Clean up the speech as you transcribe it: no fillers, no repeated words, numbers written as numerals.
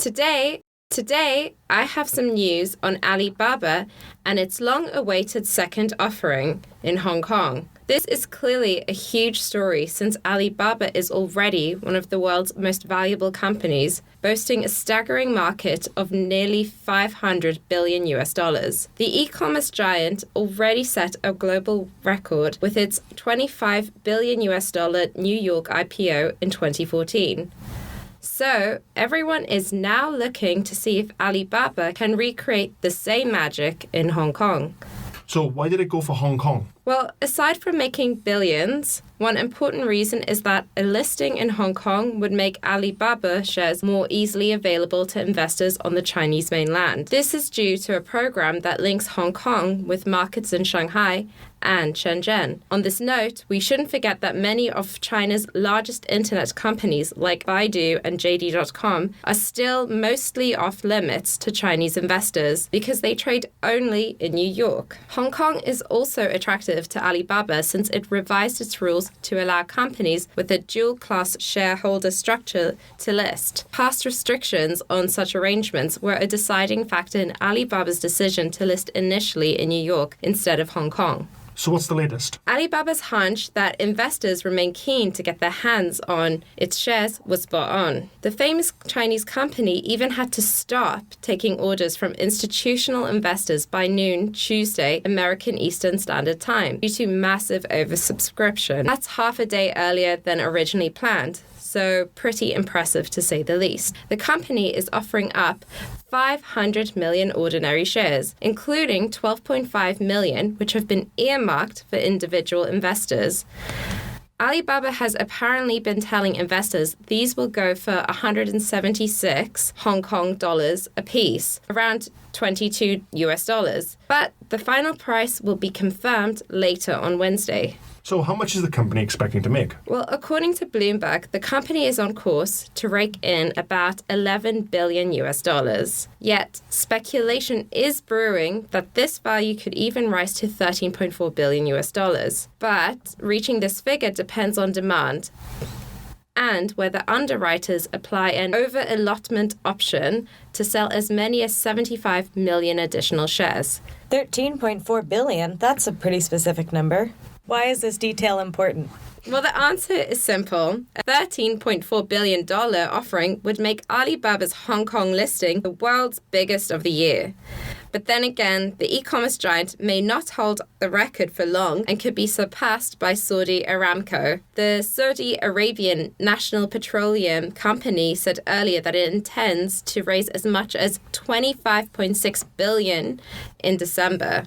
Today, I have some news on Alibaba and its long-awaited second offering in Hong Kong. This is clearly a huge story since Alibaba is already one of the world's most valuable companies, boasting a staggering market of nearly $500 billion. The e-commerce giant already set a global record with its $25 billion New York IPO in 2014. So, everyone is now looking to see if Alibaba can recreate the same magic in Hong Kong. So why did it go for Hong Kong? Well, aside from making billions, one important reason is that a listing in Hong Kong would make Alibaba shares more easily available to investors on the Chinese mainland. This is due to a program that links Hong Kong with markets in Shanghai and Shenzhen. On this note, we shouldn't forget that many of China's largest internet companies like Baidu and JD.com are still mostly off limits to Chinese investors because they trade only in New York. Hong Kong is also attractive to Alibaba since it revised its rules to allow companies with a dual-class shareholder structure to list. Past restrictions on such arrangements were a deciding factor in Alibaba's decision to list initially in New York instead of Hong Kong. So what's the latest? Alibaba's hunch that investors remain keen to get their hands on its shares was spot on. The famous Chinese company even had to stop taking orders from institutional investors by noon Tuesday, American Eastern Standard Time, due to massive oversubscription. That's half a day earlier than originally planned. So pretty impressive to say the least. The company is offering up 500 million ordinary shares, including 12.5 million, which have been earmarked for individual investors. Alibaba has apparently been telling investors these will go for 176 Hong Kong dollars apiece, around $22 US. But the final price will be confirmed later on Wednesday. So how much is the company expecting to make? Well, according to Bloomberg, the company is on course to rake in about $11 billion. Yet, speculation is brewing that this value could even rise to $13.4 billion. But reaching this figure depends on demand and whether underwriters apply an over-allotment option to sell as many as 75 million additional shares. $13.4 billion, that's a pretty specific number. Why is this detail important? Well, the answer is simple. A $13.4 billion offering would make Alibaba's Hong Kong listing the world's biggest of the year. But then again, the e-commerce giant may not hold the record for long and could be surpassed by Saudi Aramco. The Saudi Arabian National Petroleum Company said earlier that it intends to raise as much as $25.6 billion in December.